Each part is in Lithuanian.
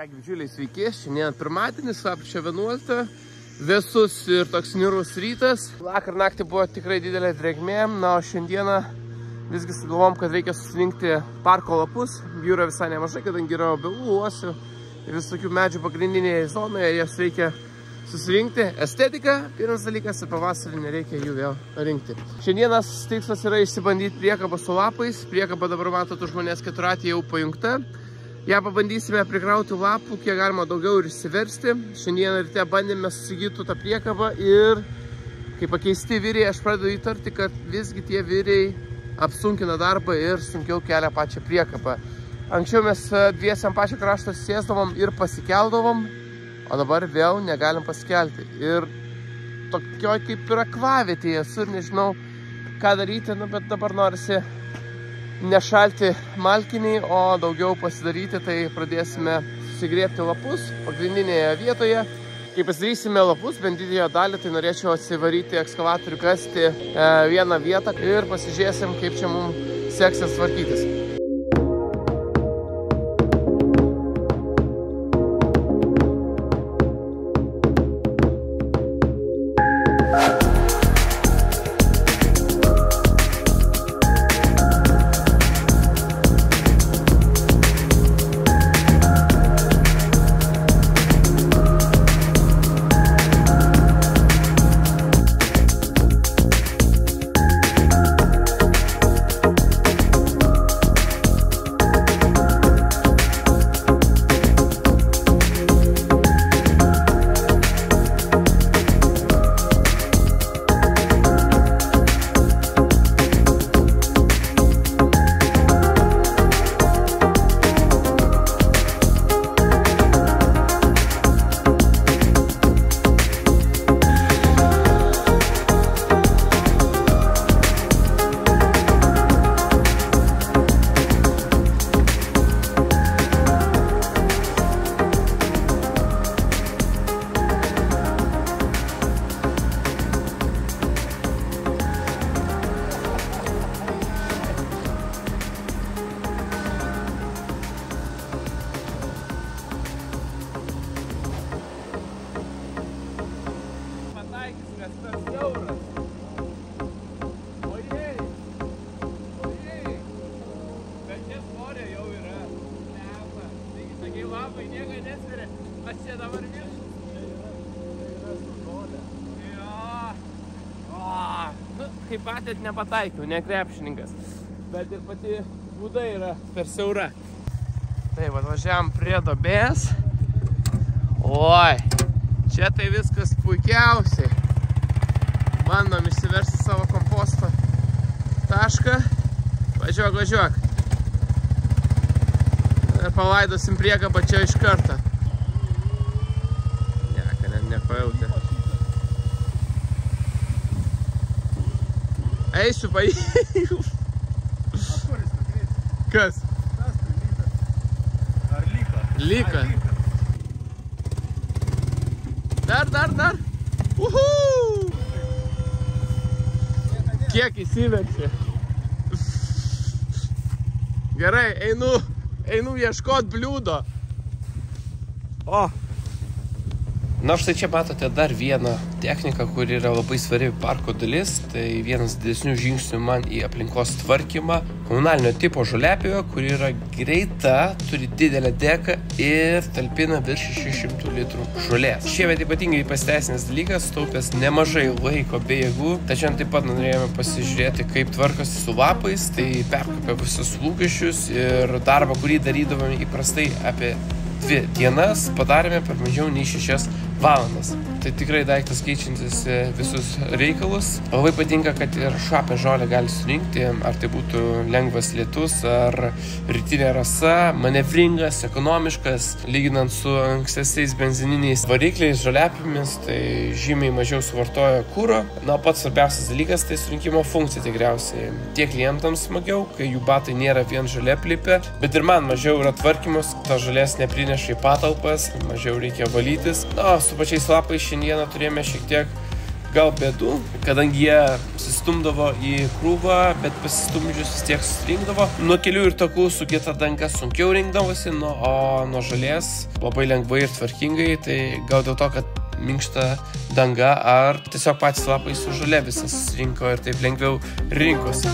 Ką, bičiuliai, sveiki, šiandien pirmadienis, lapkričio 11, vėsus ir toks niūrus rytas. Vakar naktį buvo tikrai didelė drėgmė, na, o šiandieną visgi sugalvom, kad reikia susirinkti parko lapus. Jų yra visai nemažai, kadangi yra obelų, uosių ir visokių medžių pagrindinėje zonoje, jas reikia susirinkti. Estetika, pirmas dalykas, ir pavasarį nereikia jų vėl rinkti. Šiandienas tikslas yra išsibandyti priekabą su lapais. Priekaba dabar matot už manęs keturatį jau pajungta. Ja pabandysime prikrauti lapų, kiek galima daugiau ir išsiversti. Šiandieną ryte bandėme susigyti tą priekabą ir, kai pakeisti vyriai, aš pradedu įtarti, kad visgi tie vyriai apsunkina darbą ir sunkiau kelia pačią priekabą. Anksčiau mes dviesiam pačią kraštą sėsdavom ir pasikeldavom, o dabar vėl negalim pasikelti. Ir tokioj kaip ir akvavietėje esu ir nežinau, ką daryti, bet dabar norisi nešalti malkiniai, o daugiau pasidaryti, tai pradėsime susigriebti lapus pagrindinėje vietoje. Kai pasidarysime lapus, bent didėjo dalį, tai norėčiau atsivaryti ekskavatorių, kasti vieną vietą ir pasižiūrėsim, kaip čia mums seksis tvarkytis. Kaip patėt nepataikiau, ne krepšininkas, bet ir pati būda yra per siaura. Taip, atvažiavam prie duobės. Oi, čia tai viskas puikiausiai. Bandom išsiversti savo komposto tašką. Važiuok, važiuok. Ir palaidosim priekabą čia iš karto. Nieka, net nepajautė. Eisiu, paėjau. Kas? Ar lyka? Lyka. Dar. Uhu! Kiek įsiverčia. Gerai, einu ieškot bliūdo. O! Na, štai čia matote dar vieną techniką, kuri yra labai svarbi parko dalis. Tai vienas didesnių žingsnių man į aplinkos tvarkymą. Komunalinio tipo žoliapjovė, kuri yra greita, turi didelę deką ir talpina virš 600 litrų žolės. Šiemet ypatingai pasiteisinęs dalykas, taupęs nemažai laiko bei jėgų. Tačiau taip pat norėjome pasižiūrėti, kaip tvarkosi su lapais. Tai perkopė visus lūkesčius ir darbą, kurį darydavome įprastai apie 2 dienas, padarėme per mažiau nei 6 valandas. Tai tikrai daiktas keičiantis visus reikalus. Labai patinka, kad ir šlapią žolę gali surinkti, ar tai būtų lengvas lietus, ar rytinė rasa, manevringas, ekonomiškas, lyginant su ankstesniais benzininiais varikliais, žoliapjomis, tai žymiai mažiau suvartoja kuro. Na, pats svarbiausias dalykas tai surinkimo funkcija tikriausiai. Tiek klientams smagiau, kai jų batai nėra vien žoliaplipė, bet ir man mažiau yra tvarkymus, to žolės neprineša į patalpas, mažiau reikia valytis. Na, su pačiais lapais šiandieną turėjome šiek tiek gal bėdų, kadangi jie sustumdavo į krūvą, bet pasistumdžius vis tiek susirinkdavo. Nuo kelių ir takų su kieta danga sunkiau rinkdavosi, o nuo žolės labai lengvai ir tvarkingai, tai gal dėl to, kad minkšta danga, ar tiesiog patys lapai su žolė visas susirinko ir taip lengviau rinkosi.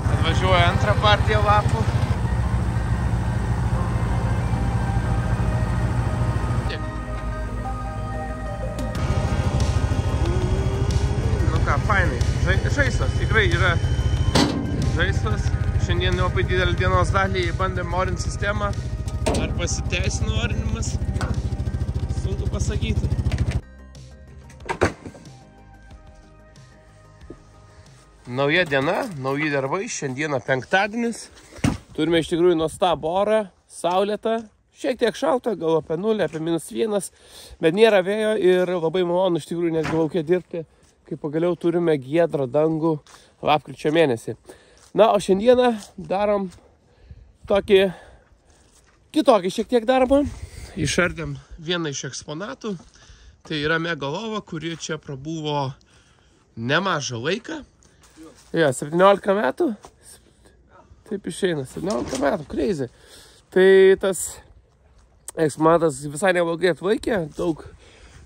Atvažiuoja antrą partiją lapų. Nu ką, fainai. Žaislas, tikrai yra žaislas. Šiandien labai didelį dienos dalį bandėm orint sistemą. Ar pasiteisino orinimas? Sunku pasakyti. Nauja diena, nauji darbai, šiandieną penktadienis. Turime iš tikrųjų nuostabų orą, saulėtą, šiek tiek šalta, gal apie 0, apie -1, bet nėra vėjo ir labai malonu iš tikrųjų netgi lauke dirbti, kai pagaliau turime giedrą dangų lapkričio mėnesį. Na, o šiandieną darom tokį kitokį šiek tiek darbą. Išardėm vieną iš eksponatų, tai yra megalova, kuri čia prabuvo nemažą laiką. Jo, 17 metų, taip išeina, 17 metų, crazy. Tai tas eksponatas visai neblogai atlaikė, daug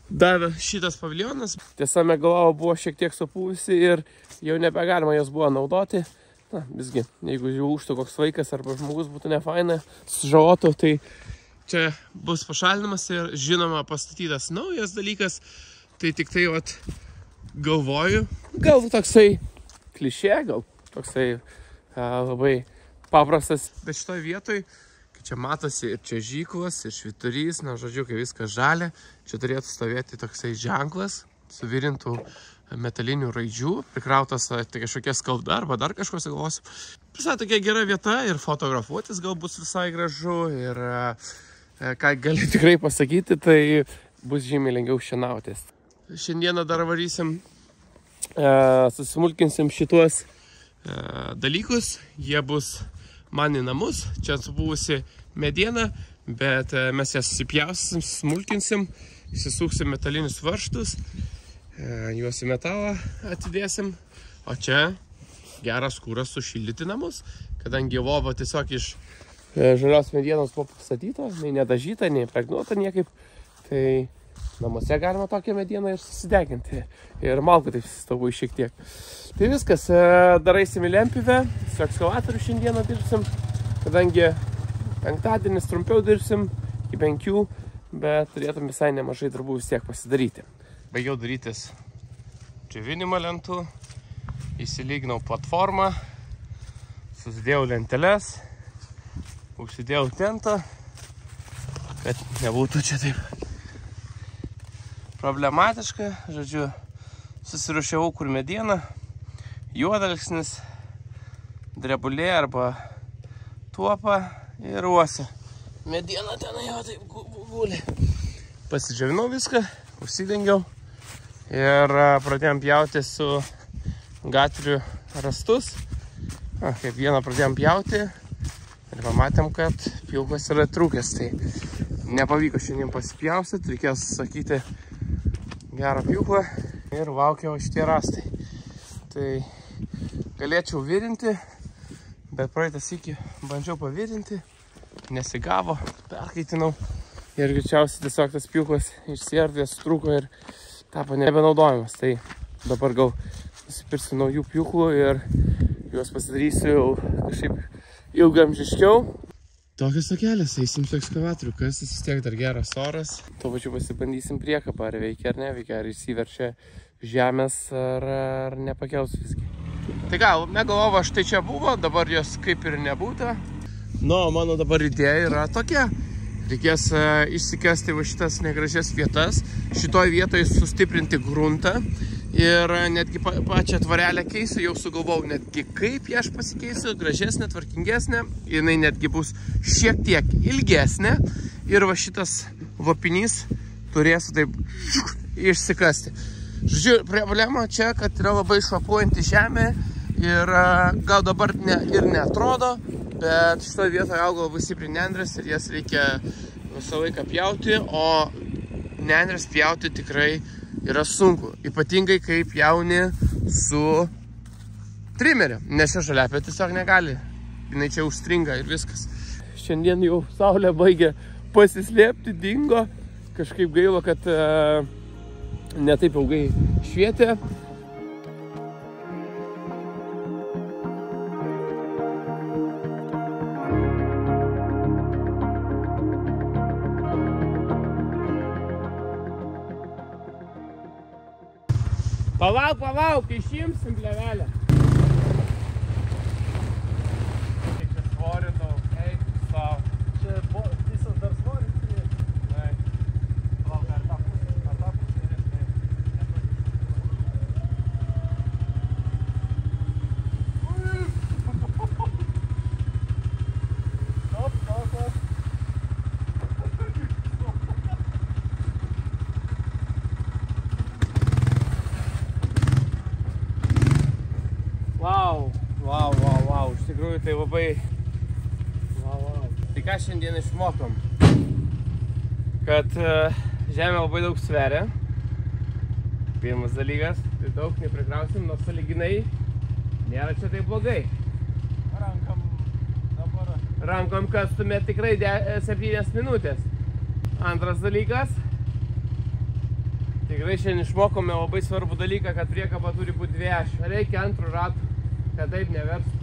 davė šitas paviljonas. Tiesa, megalova buvo šiek tiek supūvusi ir jau nebegalima jos buvo naudoti. Na, visgi, jeigu jau užtų koks vaikas arba žmogus būtų nefaina, sužalotų, tai čia bus pašalinimas ir žinoma pastatytas naujas dalykas. Tai tik tai vat galvoju, gal toksai klišė, gal toksai labai paprastas, bet šitoj vietoj, kai čia matosi ir čiuožyklos, ir švyturys, na žodžiu, kai viskas žalia, čia turėtų stovėti toksai ženklas, suvirintų metalinių raidžių, prikrautas kažkokia skalda arba dar kažko sugalvosiu. Visai tokia gera vieta ir fotografuotis gal bus visai gražu ir ką gali tikrai pasakyti, tai bus žymiai lengviau šienautis. Šiandieną dar varysim, susimulkinsim šituos dalykus, jie bus man į namus, čia subuvusi mediena, bet mes ją susipjausim, smulkinsim, įsisuksim metalinius varžtus, juos į metalą atidėsim, o čia geras kūras sušildyti namus, kadangi lova tiesiog iš žalios medienos buvo pastatyta, nei nedažyta, nei impregnuota niekaip, tai namuose galima tokią medieną ir susideginti. Ir malku taip susistavau šiek tiek. Tai viskas, daraisim į Lempivę, su ekskavatoriu šiandieną dirbsim, kadangi penktadienis trumpiau dirbsim, iki 5, bet turėtum visai nemažai darbų vis tiek pasidaryti. Baigiau darytis džiovinimą lentų, įsilyginau platformą, susidėjau lenteles, užsidėjau tentą, kad nebūtų čia taip problematiška, žodžiu, susirušiavau kur medieną, juodalksnis, drebulė arba tuopa ir uosė. Mediena tenai jau taip guli. Pasidžiavinau viską, užsidengiau ir pradėjom pjauti su gatveriu rastus. Kaip vieną pradėjom pjauti ir pamatėm, kad pjūklas yra trūkęs, tai nepavyko šiandien pasipjaustyti, reikės sakyti gerą pjūklą ir laukiau šitie rastai. Tai galėčiau virinti, bet praeitą sykį bandžiau pavirinti, nesigavo, perkaitinau ir greičiausiai tiesiog tas pjūklas išsiardė, sutrūko ir tapo nebenaudojamas. Tai dabar gal nusipirsiu naujų pjūklų ir juos pasidarysiu kažkaip ilgamžiškiau. Tokios tokelės, eisim su ekskavatoriu, kas vis tiek dar geras oras. Tuo pačiu pasibandysim priekabą, ar veikia ar neveikia, ar įsiverčia žemės, ar nepakels visgi. Tai gal, megalova štai čia buvo, dabar jos kaip ir nebūta. Nu, mano dabar idėja yra tokia. Reikės išsikasti va šitas negražias vietas, šitoj vietoje sustiprinti gruntą ir netgi pačią tvarelę keisiu, jau sugalvau netgi kaip ją aš pasikeisiu, gražesnė, tvarkingesnė, jinai netgi bus šiek tiek ilgesnė ir va šitas lopinys turėsiu taip išsikasti. Žodžiu, problema čia, kad yra labai šlapuojanti žemė ir gal dabar ir neatrodo, bet šitoje vietoje auga labai stipriai nendrės ir jas reikia visą laiką pjauti, o nendrės pjauti tikrai yra sunku. Ypatingai kai pjauni su trimeriu, nes šia žaliapė tiesiog negali. Jinai čia užstringa ir viskas. Šiandien jau saulė baigė pasislėpti, dingo. Kažkaip gaila, kad ne taip ilgai švietė. Palauk, išimsim plevelę. Kiek čia svorį daug, eik savo. Čia visas dar svoris turėtų. Palauk, ar tą pusę ir Wow, iš tikrųjų tai labai... Wow. Tai ką šiandien išmokom? Kad žemė labai daug sveria. Pirmas dalykas, tai daug neprikrausim, nors sąlyginai nėra čia taip blogai. Rankom kastume tikrai 7 minutės. Antras dalykas, tikrai šiandien išmokome labai svarbų dalyką, kad priekaba turi būti dviešių. Reikia antrų ratų, kad taip neverstų.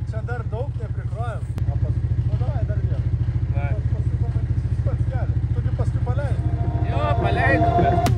Čia dar daug neprikrojam. Davai dar vieną. Paskui pamatysis pats kelią. Tu paskui paleidai. Jo, paleidau, bet...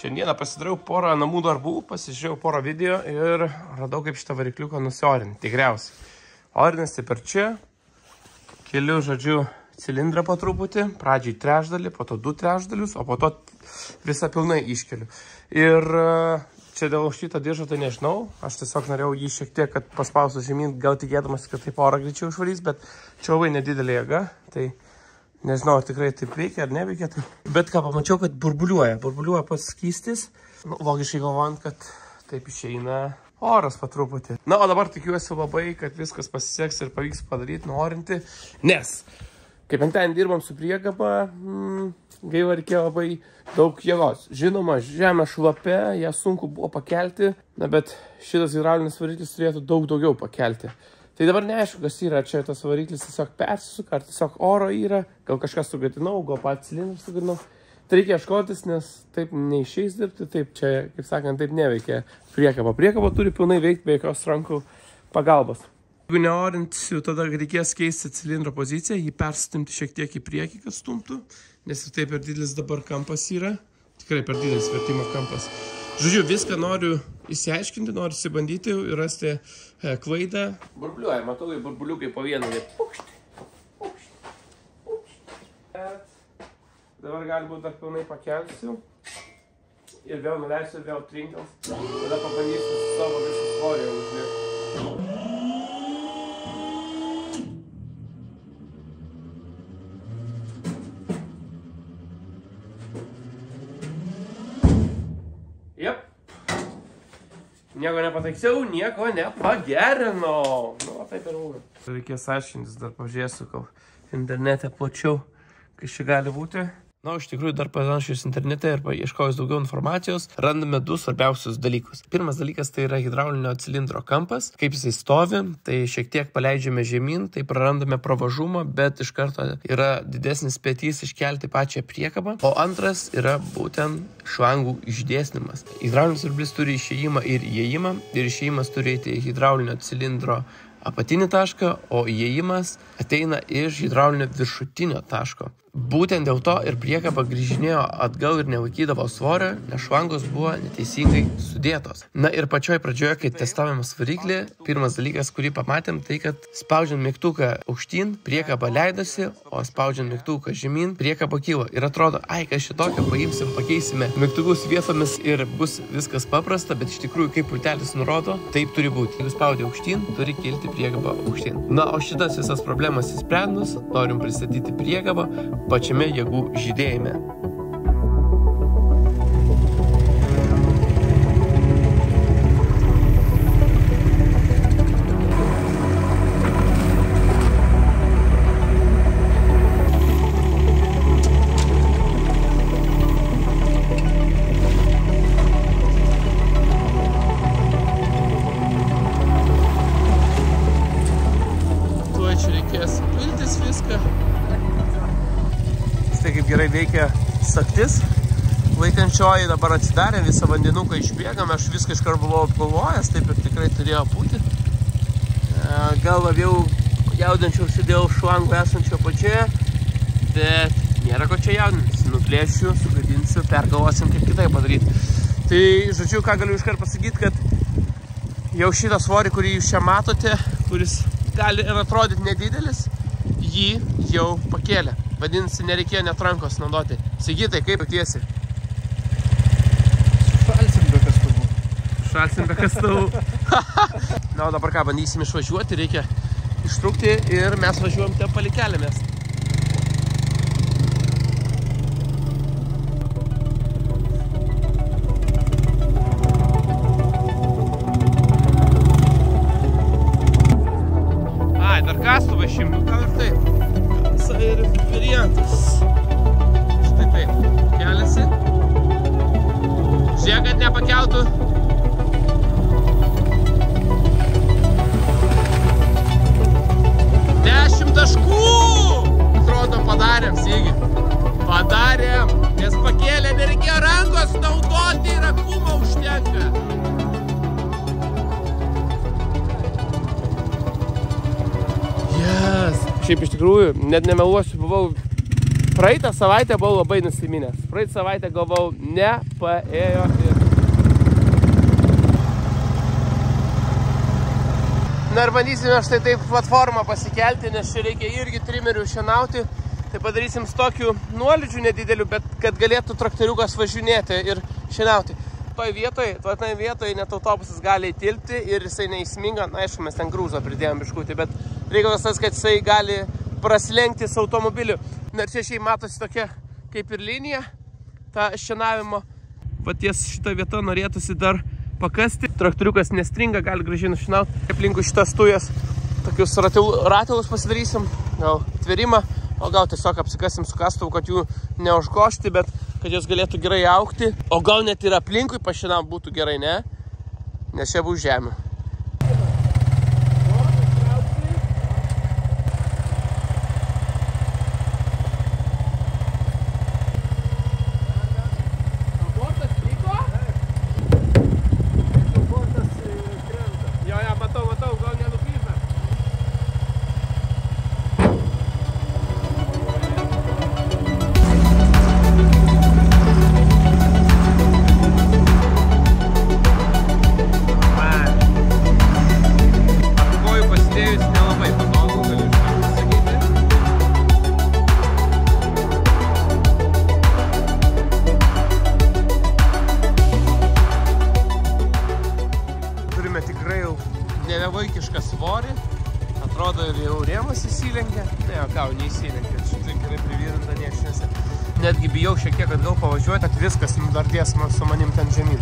Šiandieną pasidariau porą namų darbų, pasižiūrėjau porą video ir radau, kaip šitą varikliuką nusiorinti. Tikriausiai. Orinas tai per čia. Keliu, žodžiu, cilindrą po truputį. Pradžiai trečdalį, po to 2 trečdalius, o po to visą pilnai iškeliu. Ir čia dėl šitą diržą tai nežinau. Aš tiesiog norėjau jį šiek tiek, kad paspausiu žemyn, gal tikėdamas, kad taip orą greičiau išvarys, bet čia labai nedidelė jėga. Tai nežinau, ar tikrai taip veikia ar neveikia. Bet ką, pamačiau, kad burbuliuoja pats skystis. Logiškai galvojant, kad taip išeina oras po truputį. Na, o dabar tikiuosi labai, kad viskas pasiseks ir pavyks padaryti, norinti. Nes, kai penktadienį dirbam su priekaba, gaila reikėjo labai daug jėgos. Žinoma, žemė šlapia, ją sunku buvo pakelti, na, bet šitas hidraulinis variklis turėtų daug daugiau pakelti. Tai dabar neaišku, kas yra, čia tas variklis tiesiog persisuka, ar tiesiog oro yra, gal kažką sugadinau, gal pat cilindrą sugadinau. Tai reikia ieškotis, nes taip neišeis dirbti, taip čia, kaip sakant, taip neveikia priekaba. Priekaba turi pilnai veikti be jokios rankų pagalbos. Jeigu neorinsiu, tada reikės keisti cilindro poziciją, jį perstumti šiek tiek į priekį, kad stumtų, nes ir taip per didelis dabar kampas yra, tikrai per didelis vertimo kampas. Žodžiu, viską noriu įsiaiškinti, noriu įsibandyti ir rasti klaidą. Burbuliuoja, matau, burbuliukai po vieną. Dabar galbūt dar pilnai pakelsiu. Ir vėl nuleisiu, vėl trinkels. Tada pabandysiu savo visą svorį užlėkti. Nieko nepataiksiau, nieko nepagerinau. Nu, taip ir būna. Reikės aiškintis, dar pažiūrėsiu, gal internete plačiau, kas čia gali būti. Na, iš tikrųjų, dar panašius internete ir paieškojus daugiau informacijos, randame 2 svarbiausius dalykus. Pirmas dalykas tai yra hidraulinio cilindro kampas. Kaip jisai stovi, tai šiek tiek paleidžiame žemyn, tai prarandame pravažumą, bet iš karto yra didesnis petys iškelti pačią priekabą. O antras yra būtent šlangų išdėsnimas. Hidraulinis siurblys turi išėjimą ir įėjimą, ir išėjimas turi eiti hidraulinio cilindro apatinį tašką, o įėjimas ateina iš hidraulinio viršutinio taško. Būtent dėl to ir priekaba grįžinėjo atgal ir nelaikydavo svorio, nes švangos buvo neteisingai sudėtos. Na ir pačioj pradžioje, kai testavėm variklį, pirmas dalykas, kurį pamatėm, tai kad spaudžiant mygtuką aukštyn, priekaba leidosi, o spaudžiant mygtuką žemyn, priekaba kilo. Ir atrodo, kas šitokio, paimsim, pakeisime mygtukus vietomis ir bus viskas paprasta, bet iš tikrųjų, kaip pultelis nurodo, taip turi būti. Jeigu spaudė aukštyn, turi kilti priekaba aukštyn. Na, o šitas visas problemas įsprendus, norim pristatyti priekabą pačiame jėgų žydėjime. Tuo čia reikės piltis viską. Tai kaip gerai veikia saktis. Laikančioji dabar atsidarė, visą vandenuką išbėgam, aš viską iškart buvau apgalvojęs, taip ir tikrai turėjo būti. Gal labiau jaudinčiausi dėl šlangų esančio pačioje, bet nėra ko čia jaudintis. Nuplėšiu, sugadinsiu, pergalvosim, kaip kitaip padaryti. Tai, žodžiu, ką galiu iškart pasakyti, kad jau šitą svorį, kurį jūs čia matote, kuris gali ir atrodyti nedidelis, jį jau pakėlė. Vadinasi, nereikėjo net rankos naudoti. Sigitai, kaip jautiesi? Šalsim be kastuvų. Šalsim be kastuvų. Na, o dabar ką, bandysim išvažiuoti, reikia ištrūkti ir mes važiuojam ten palei kelią mes. Dar kastuvą šimtų, gal ir taip. Ir variantas. Štai taip, keliasi. Žiūrėk, kad nepakeltų. Taškų! Atrodo, padarėm, Sigi. Padarėm, nes pakėlė, nereikėjo rankos naudoti ir akumą užtenka. Šiaip iš tikrųjų, net nemeluosiu, praeitą savaitę buvau labai nusiminęs. Praeitą savaitę galvau, nepaėjo ir... Na ir bandysime štai taip platformą pasikelti, nes čia reikia irgi trimerių šienauti. Tai padarysim su tokiu nuolydžiu nedideliu, bet kad galėtų traktoriukas važinėti ir šienauti. Toj vietoje net autobusas gali įtilpti ir jisai neįsminga. Na, aišku, mes ten grūzą pridėjom biškutį, bet reikalas tas, kad jisai gali prasilenkti su automobiliu. Na ir čia šiai matosi tokia kaip ir linija, ta šienavimo. Paties šitą vietą norėtųsi dar pakasti. Traktoriukas nestringa, gali gražiai nušienauti. Aplinkui šitas tujas tokius ratilus pasidarysim, gal tverimą, o gal tiesiog apsikasim su kastuvu, kad jų neužgošti, bet kad jos galėtų gerai augti. O gal net ir aplinkui pašienam būtų gerai, ne? Nes čia bus žemė. Nevaikišką svorį, atrodo ir jau rėmas įsilenkia, ne, o ką, neįsilenkia, šitai gerai privirinta niečinėse. Netgi bijau šiek tiek atgal pavažiuoti, kad viskas dar dės su manim ten žemyn.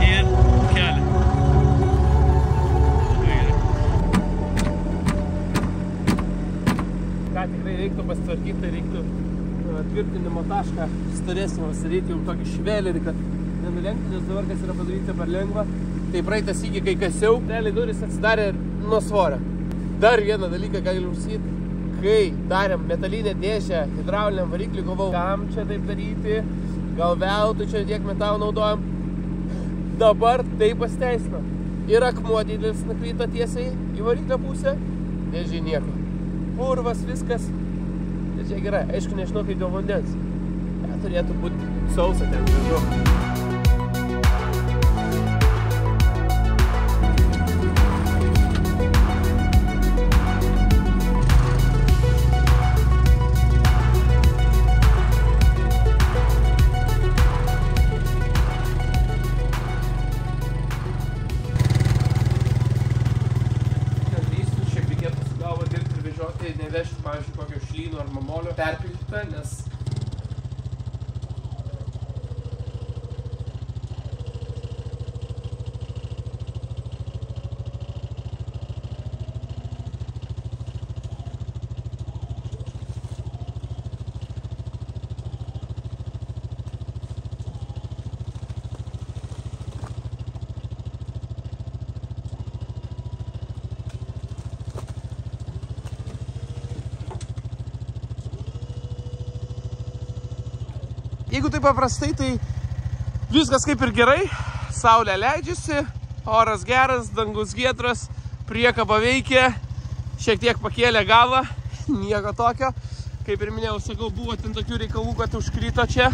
Ir kelią. Ką tikrai reiktų pasitvarkyti, tai reiktų tvirtinimo tašką storesnį vasaryti, jau tokį švelerį, kad nenulenkti, nes dabar kas yra padaryti per lengva. Tai praeitą sykį, kai kasiau, realiai durys atsidarė nuo svorio. Dar vieną dalyką, ką galiu užsakyti, kai darėm metalinę dėžę hidrauliniam variklį, galvau, kam čia taip daryti, gal veltui čia tiek metalų naudojam. dabar tai pasiteisino. Ir akmuo didelis nukrito tiesiai į variklio pusę, nežiūrė nieko. Purvas, viskas. Tai čia gerai, aišku, nežinau, kaip dėl vandens. Turėtų būti sausa ten, nežinau. Nevežti, pavyzdžiui, kokio šlyno ar mamolio perpildytą, nes jeigu taip paprastai, tai viskas kaip ir gerai, saulė leidžiasi, oras geras, dangus giedras, priekaba veikia, šiek tiek pakėlė galvą, nieko tokio. Kaip ir minėjau, sakau, buvo ten tokių reikalų, kad užkrito čia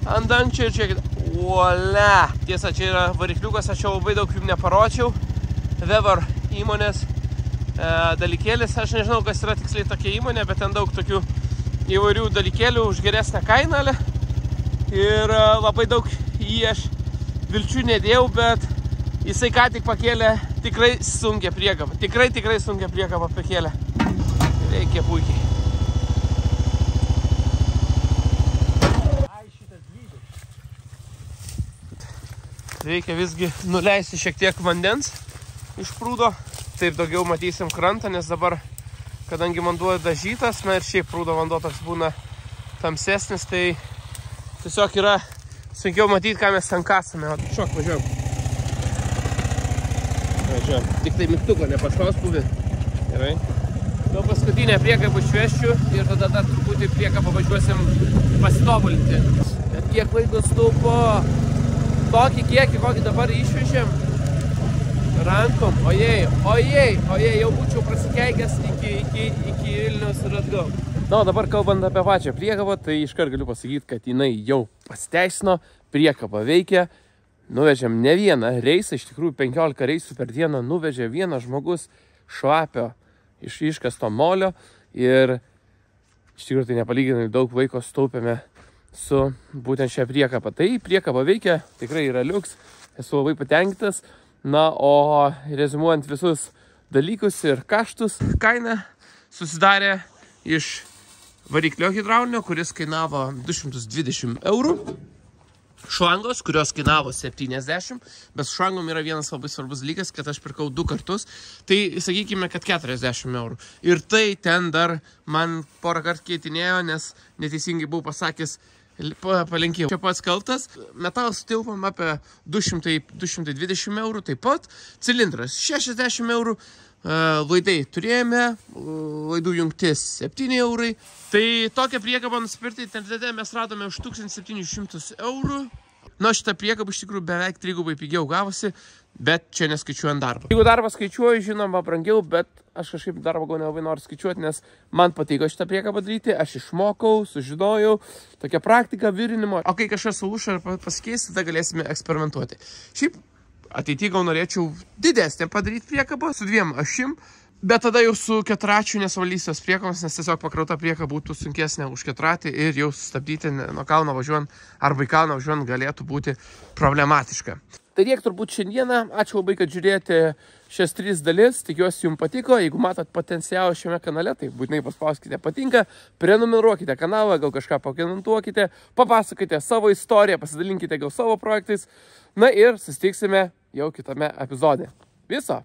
ant dangčio ir čia, uole. Tiesa, čia yra varikliukas, aš jau labai daug jums neparodžiau. Weber įmonės dalykėlis, aš nežinau, kas yra tiksliai tokia įmonė, bet ten daug tokių įvairių dalykėlių už geresnę kainą. Ir labai daug jį aš vilčių nedėjau, bet jisai ką tik pakėlė tikrai sunkią priekabą. Tikrai sunkią priekabą pakėlė. Reikia puikiai. Reikia visgi nuleisti šiek tiek vandens iš prūdo. Taip daugiau matysim krantą, nes dabar, kadangi vanduo dažytas, na ir šiaip prūdo vanduo toks būna tamsesnis, tai tiesiog yra sunkiau matyti, ką mes ten kasame. Šok, važiuojam. Važiuojam. Tik tai mygtuko nepaspauspuvį. Gerai. Nuo paskutinę priekabą išvešiu ir tada dar truputį priekabą važiuosim pasitobulinti. Bet kiek laiko staupo? Tokį kiekį, kokį dabar išvežėm rankom. Ojei, jau būčiau prasikeikęs iki Vilniaus ir atgal. Na, o dabar kalbant apie pačią priekabą, tai iškart galiu pasakyti, kad jinai jau pasiteisino, priekaba veikia. Nuvežėm ne vieną reisą, iš tikrųjų 15 reisų per dieną nuvežė vienas žmogus šlapio iš iškasto molio ir iš tikrųjų tai nepalyginai daug laiko staupėme su būtent šią priekabą. Tai priekaba veikia, tikrai yra liuks, esu labai patenkintas. Na, o rezimuojant visus dalykus ir kaštus, kaina susidarė iš variklio hidraulinio, kuris kainavo 220 eurų. Šlangos, kurios kainavo 70, bet šlangom yra vienas labai svarbus dalykas, kad aš pirkau 2 kartus, tai sakykime, kad 40 eurų. Ir tai ten dar man porą kartų keitinėjo, nes neteisingai buvau pasakęs, palinkėjau. Čia pats kaltas, metalas tilpam apie 220 eurų, taip pat cilindras 60 eurų, laidai turėjome, laidų jungtis 7 eurai. Tai tokią priekabą nusipirkti internete mes radome už 1700 eurų. Na, šitą priekabą iš tikrųjų beveik 3 pigiau gavosi, bet čia neskaičiuojant darbą. Jeigu darbą skaičiuoju, žinoma, brangiau, bet aš kažkaip darbą gal nelabai noriu skaičiuoti, nes man patiko šitą priekabą daryti, aš išmokau, sužinojau, tokia praktika virinimo. O kai kažkas sulūša ir pasikeis, tada galėsime eksperimentuoti. Šiaip ateityje gal norėčiau didesnę padaryti priekabą su 2 ašim, bet tada jau su 4 nesuvaldysios priekabos, nes tiesiog pakrauta prieka būtų sunkesnė už 4 ir jau sustabdyti nuo kalno važiuojant arba į kalną važiuojant galėtų būti problematiška. Tai tiek turbūt šiandieną. Ačiū labai, kad žiūrėjote šias 3 dalis. Tikiuosi jums patiko. Jeigu matot potencialą šiame kanale, tai būtinai paspauskite patinka, prenumeruokite kanalą, gal kažką pakomentuokite, papasakokite savo istoriją, pasidalinkite gal savo projektais. Na ir susitiksime jau kitame epizode. Viso!